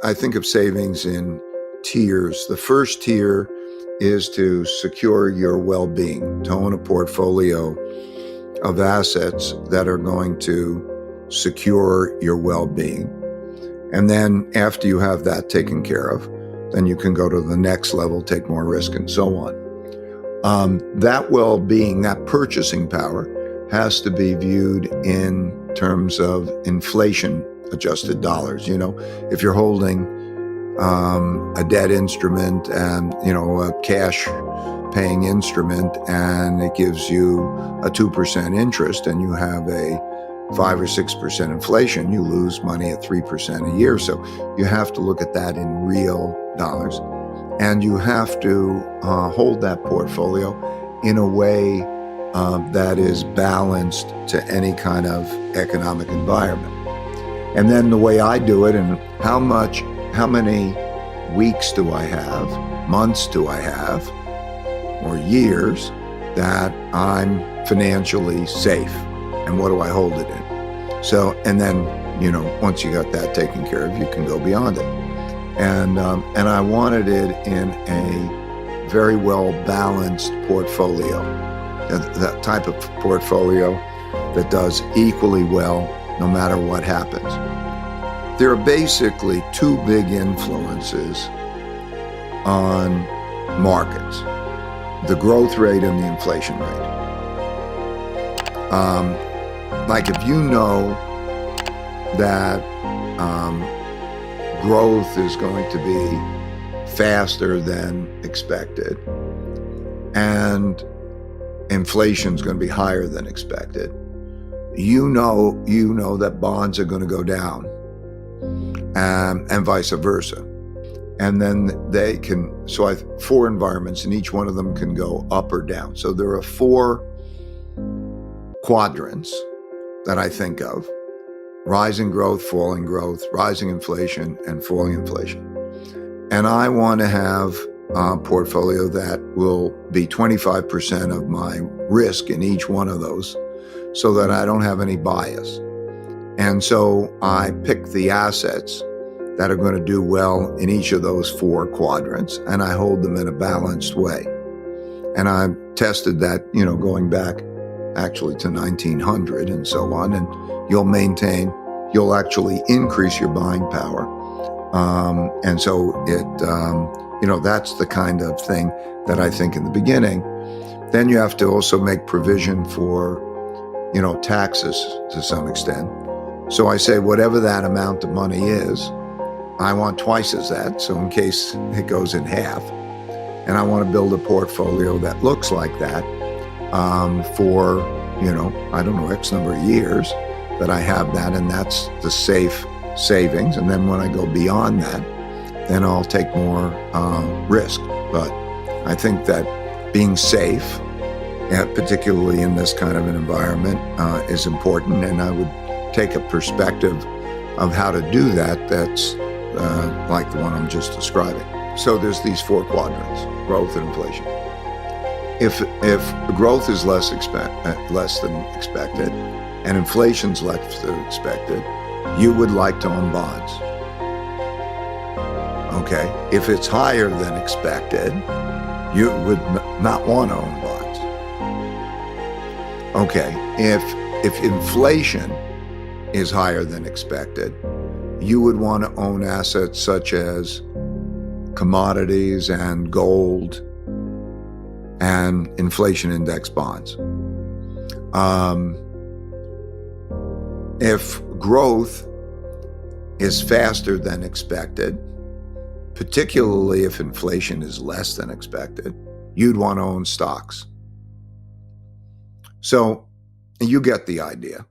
I think of savings in tiers. The first tier is to secure your well-being, to own a portfolio of assets that are going to secure your well-being. And then after you have that taken care of, then you can go to the next level, take more risk, and so on. That well-being, that purchasing power, has to be viewed in terms of inflation-adjusted dollars. You know, if you're holding a debt instrument and, a cash-paying instrument, and it gives you a 2% interest, and you have a 5 or 6% inflation, you lose money at 3% a year. So you have to look at that in real dollars. And you have to hold that portfolio in a way that is balanced to any kind of economic environment. And then the way I do it, and how many weeks do I have, months do I have, or years that I'm financially safe, and what do I hold it in? So, and then, once you got that taken care of, you can go beyond it. And I wanted it in a very well-balanced portfolio, that type of portfolio that does equally well no matter what happens. There are basically two big influences on markets: the growth rate and the inflation rate. Like if you know that growth is going to be faster than expected and inflation is going to be higher than expected, you know that bonds are going to go down, and vice versa. And then so I have 4 environments, and each one of them can go up or down. So there are 4 quadrants that I think of: rising growth, falling growth, rising inflation, and falling inflation. And I want to have a portfolio that will be 25% of my risk in each one of those, so that I don't have any bias. And so I pick the assets that are going to do well in each of those 4 quadrants, and I hold them in a balanced way. And I've tested that, going back actually to 1900 and so on, and you'll actually increase your buying power. And so that's the kind of thing that I think in the beginning. Then you have to also make provision for, taxes to some extent. So I say whatever that amount of money is, I want twice as that, so in case it goes in half. And I want to build a portfolio that looks like that for, X number of years that I have that, and that's the safe savings. And then when I go beyond that, then I'll take more risk. But I think that being safe, particularly in this kind of an environment, is important. And I would take a perspective of how to do that that's like the one I'm just describing. So there's these 4 quadrants: growth and inflation. If growth is less than expected and inflation's less than expected, you would like to own bonds. Okay. If it's higher than expected, you would not want to own bonds. Okay. If inflation is higher than expected, you would want to own assets such as commodities and gold and inflation index bonds. If growth is faster than expected, particularly if inflation is less than expected, you'd want to own stocks. So you get the idea.